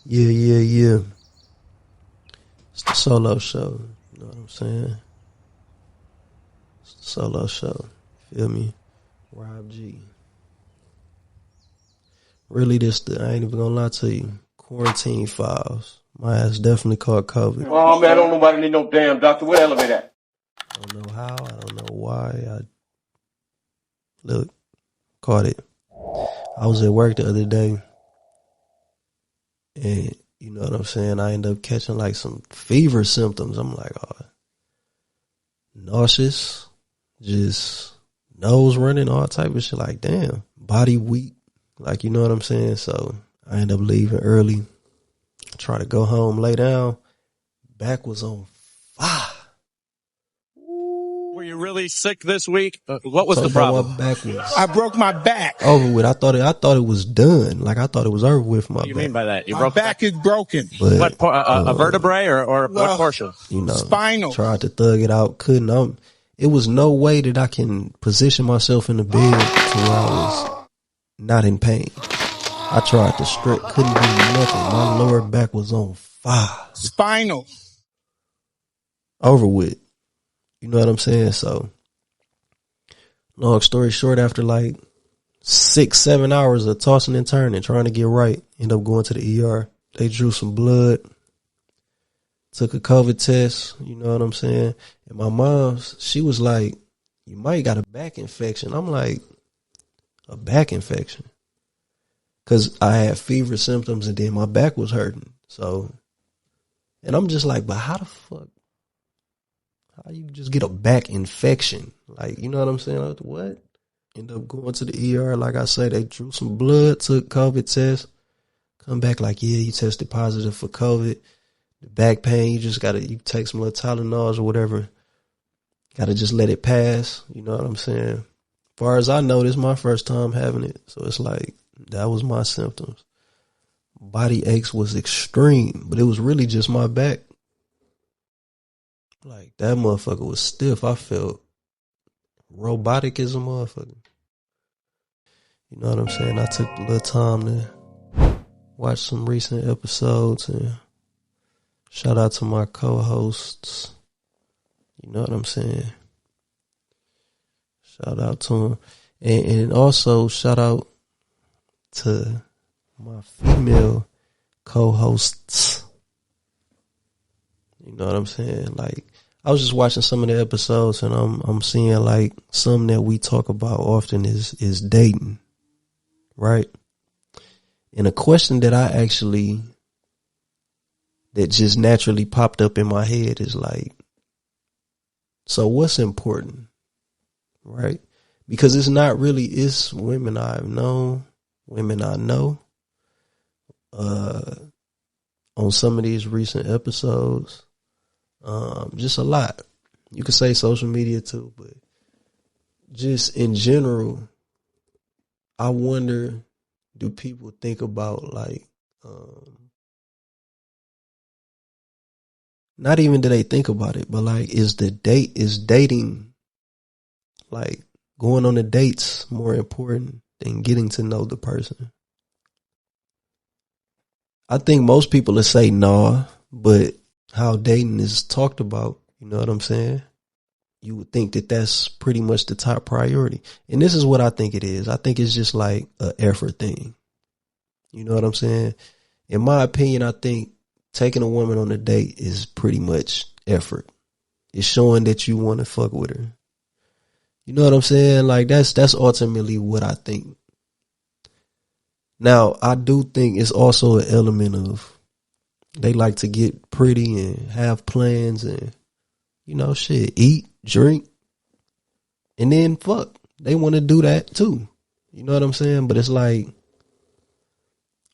Yeah. It's the solo show. You know what I'm saying? It's the solo show. Feel me? Rob G. Really, I ain't even gonna lie to you. Quarantine files. My ass definitely caught COVID. Oh, man, I don't nobody need no damn doctor. Where the elevator at? I don't know how. I don't know why. Caught it. I was at work the other day. And you know what I'm saying? I ended up catching like some fever symptoms. I'm like, oh, nauseous, just nose running, all type of shit. Like, damn, body weak. Like, you know what I'm saying? So I ended up leaving early. Try to go home, lay down. Back was on fire. Were you really sick this week? What was the problem? My back was I broke my back. over with. I thought it was done. Like, I thought it was over with for my What do you back. mean by that? My back is broken. But, a vertebrae or what portion? You know, spinal. Tried to thug it out. Couldn't. It was no way that I can position myself in the bed to where I was not in pain. I tried to stretch. Couldn't do nothing. My lower back was on fire. Spinal. Over with. You know what I'm saying? So, long story short, after like 6-7 hours of tossing and turning, trying to get right, end up going to the ER. They drew some blood, took a COVID test, you know what I'm saying? And my mom's, she was like, you might got a back infection. I'm like, a back infection? Because I had fever symptoms and then my back was hurting. So, and I'm just like, but how the fuck? How you just get a back infection? Like, you know what I'm saying? Like, what? End up going to the ER. Like I say, they drew some blood, took COVID test. Come back like, yeah, you tested positive for COVID. The back pain, you take some little Tylenols or whatever. Gotta just let it pass. You know what I'm saying? As far as I know, this is my first time having it. So it's like, that was my symptoms. Body aches was extreme, but it was really just my back. Like, that motherfucker was stiff. I felt robotic as a motherfucker. You know what I'm saying? I took a little time to watch some recent episodes and shout out to my co-hosts. You know what I'm saying? Shout out to them. And also shout out to my female co-hosts. You know what I'm saying? Like, I was just watching some of the episodes and I'm seeing like something that we talk about often is dating. Right? And a question that that just naturally popped up in my head is like, so what's important? Right? Because it's women I've known, women I know, on some of these recent episodes. Just a lot. You could say social media too, but just in general, I wonder, do people think about like, not even do they think about it, but like, is dating, like going on the dates more important than getting to know the person? I think most people will say no, but how dating is talked about, you know what I'm saying? You would think that that's pretty much the top priority. And this is what I think it is. I think it's just like an effort thing. You know what I'm saying? In my opinion, I think taking a woman on a date is pretty much effort. It's showing that you want to fuck with her. You know what I'm saying? Like, that's ultimately what I think. Now, I do think it's also an element of they like to get pretty and have plans and, you know, shit, eat, drink, and then fuck. They want to do that too. You know what I'm saying? But it's like,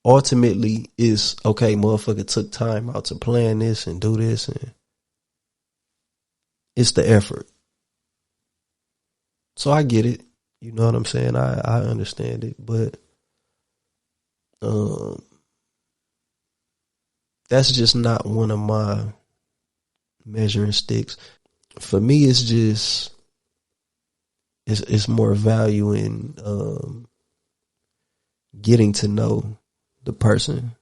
ultimately, it's okay, motherfucker took time out to plan this and do this, and it's the effort. So I get it. You know what I'm saying? I understand it, but that's just not one of my measuring sticks. For me, it's just it's more value in getting to know the person.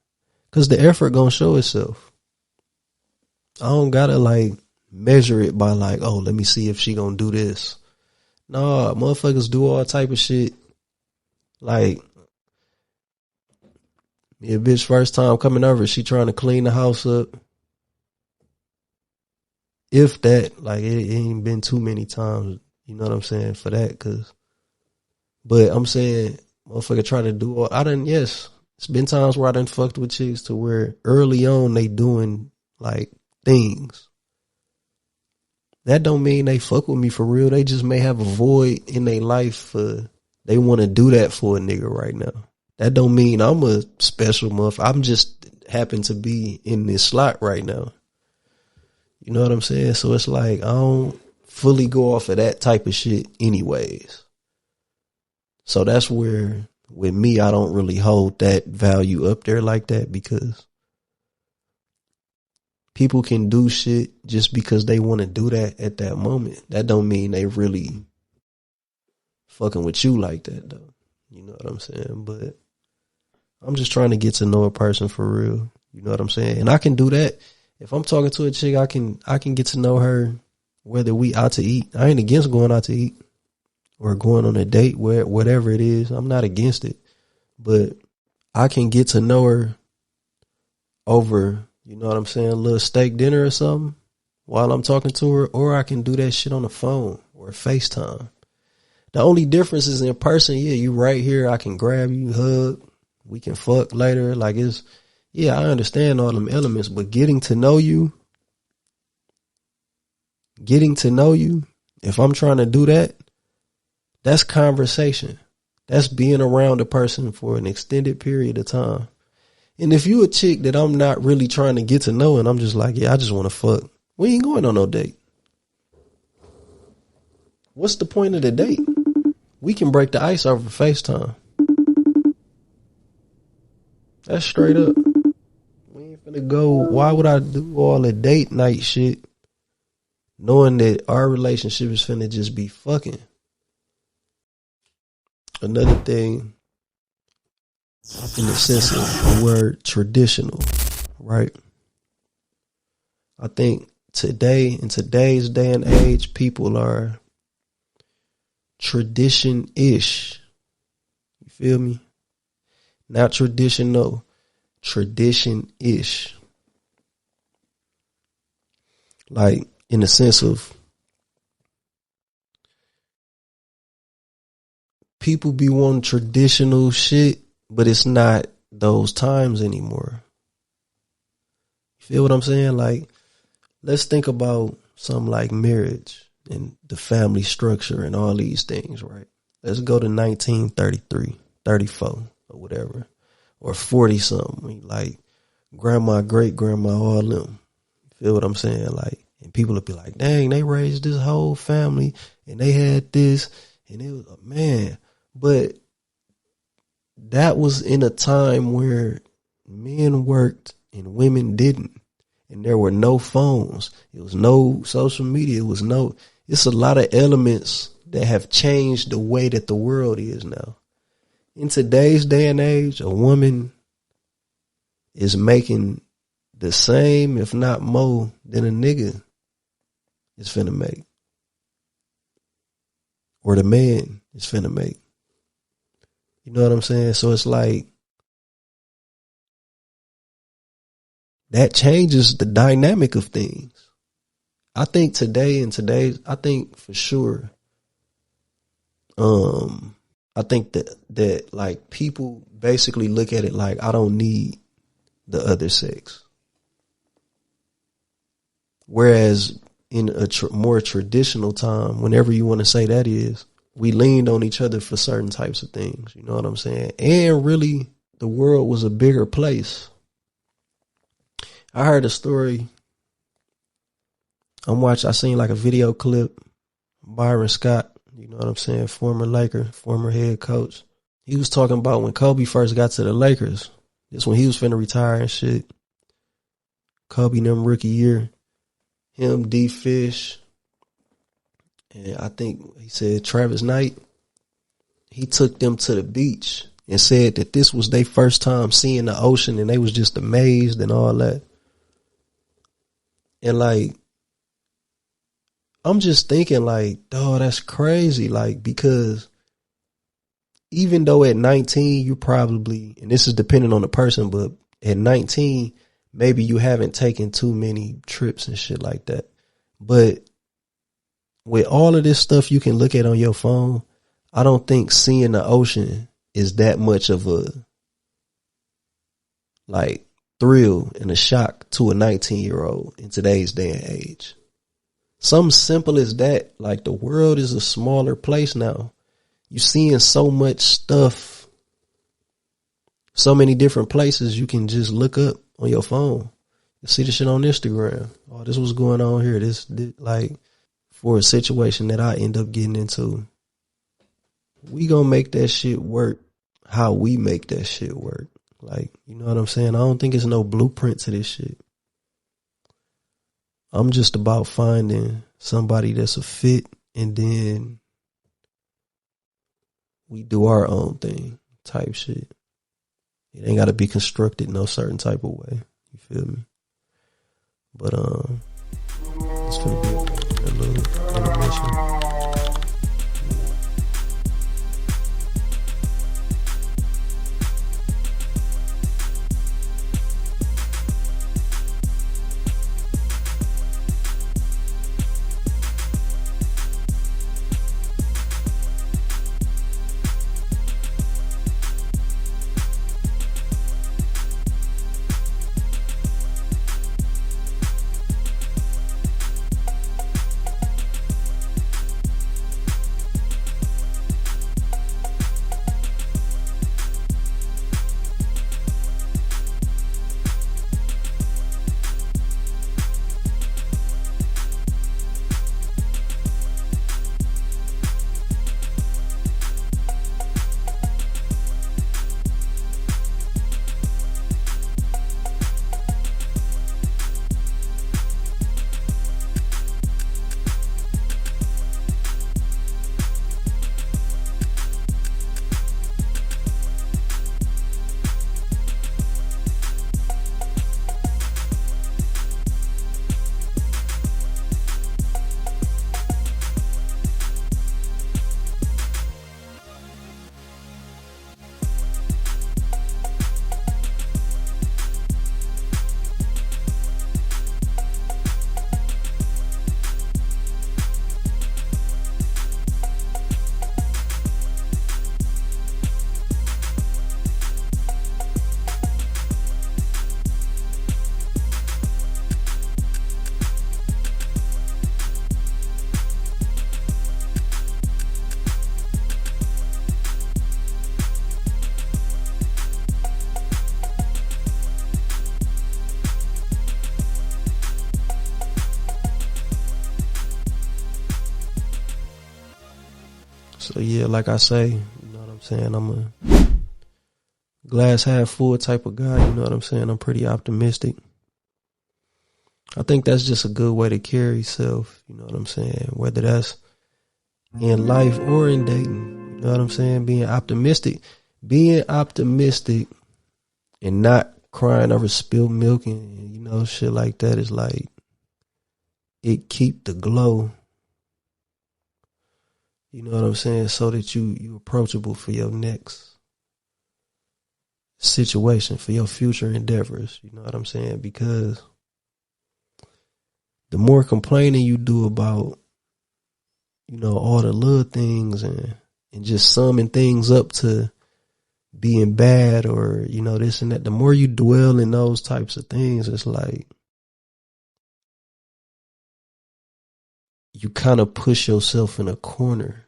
Cause the effort gonna show itself. I don't gotta like measure it by like, oh, let me see if she gonna do this. Nah, motherfuckers do all type of shit. Like, me a bitch first time coming over, she trying to clean the house up. If that, like, it ain't been too many times, you know what I'm saying, for that, but I'm saying, motherfucker try to do all, yes, it's been times where I done fucked with chicks to where early on they doing, like, things. That don't mean they fuck with me for real. They just may have a void in their life for, they want to do that for a nigga right now. That don't mean I'm a special motherfucker. I'm just happen to be in this slot right now. You know what I'm saying? So it's like, I don't fully go off of that type of shit anyways. So that's where, with me, I don't really hold that value up there like that, because people can do shit just because they want to do that at that moment. That don't mean they really fucking with you like that, though. You know what I'm saying? But I'm just trying to get to know a person for real. You know what I'm saying? And I can do that. If I'm talking to a chick, I can get to know her whether we out to eat. I ain't against going out to eat or going on a date, whatever it is. I'm not against it. But I can get to know her over, you know what I'm saying, a little steak dinner or something while I'm talking to her, or I can do that shit on the phone or FaceTime. The only difference is in person. Yeah, you right here. I can grab you, hug. We can fuck later. Like, it's, yeah, I understand all them elements, but getting to know you, if I'm trying to do that, that's conversation. That's being around a person for an extended period of time. And if you a chick that I'm not really trying to get to know and I'm just like, yeah, I just want to fuck, we ain't going on no date. What's the point of the date? We can break the ice over FaceTime. That's straight up. We ain't finna go. Why would I do all the date night shit knowing that our relationship is finna just be fucking? Another thing, in the sense of the word traditional, right? I think in today's day and age, people are tradition-ish. You feel me? Not traditional, tradition-ish. Like, in the sense of, people be wanting traditional shit, but it's not those times anymore. You feel what I'm saying? Like, let's think about something like marriage and the family structure and all these things, right? Let's go to 1933, 34 or whatever, or 40 something, like grandma, great grandma, all them. You feel what I'm saying? Like, and people will be like, dang, they raised this whole family and they had this, and it was, man. But that was in a time where men worked and women didn't. And there were no phones. It was no social media. It's a lot of elements that have changed the way that the world is now. In today's day and age, a woman is making the same, if not more, than a nigga is finna make. Or the man is finna make. You know what I'm saying? So it's like, that changes the dynamic of things. I think I think for sure, I think that like, people basically look at it like, I don't need the other sex. Whereas in a more traditional time, whenever you want to say that is, we leaned on each other for certain types of things. You know what I'm saying? And really, the world was a bigger place. I heard a story. I seen like a video clip. Byron Scott, you know what I'm saying? Former Laker, former head coach. He was talking about when Kobe first got to the Lakers. This when he was finna retire and shit. Kobe them rookie year. Him, D Fish, and I think he said Travis Knight. He took them to the beach and said that this was their first time seeing the ocean and they was just amazed and all that. And like, I'm just thinking like, dog, that's crazy. Like, because even though at 19, you probably, and this is depending on the person, but at 19, maybe you haven't taken too many trips and shit like that. But with all of this stuff you can look at on your phone, I don't think seeing the ocean is that much of a like thrill and a shock to a 19-year-old in today's day and age. Something simple as that, like the world is a smaller place now. You're seeing so much stuff, so many different places you can just look up on your phone. You see the shit on Instagram. Oh, this was going on here. This like, for a situation that I end up getting into, we gonna make that shit work how we make that shit work. Like, you know what I'm saying? I don't think it's no blueprint to this shit. I'm just about finding somebody that's a fit, and then we do our own thing type shit. It ain't gotta be constructed no certain type of way. You feel me? But it's gonna be a little intermission. So yeah, like I say, you know what I'm saying, I'm a glass half full type of guy, you know what I'm saying? I'm pretty optimistic. I think that's just a good way to carry yourself, you know what I'm saying? Whether that's in life or in dating, you know what I'm saying? Being optimistic and not crying over spilled milk and, you know, shit like that is like, it keep the glow. You know what I'm saying? So that you approachable for your next situation, for your future endeavors. You know what I'm saying? Because the more complaining you do about, you know, all the little things and just summing things up to being bad or, you know, this and that, the more you dwell in those types of things, it's like you kind of push yourself in a corner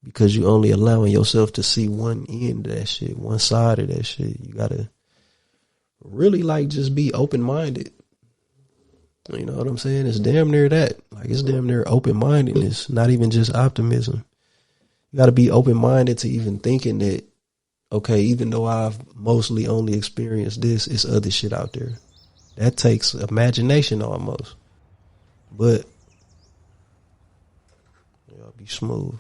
because you only allowing yourself to see one end of that shit, one side of that shit. You gotta really like just be open-minded. You know what I'm saying? It's damn near that. Like, it's damn near open-mindedness, not even just optimism. You gotta be open-minded to even thinking that, okay, even though I've mostly only experienced this, it's other shit out there. That takes imagination almost. But y'all be smooth.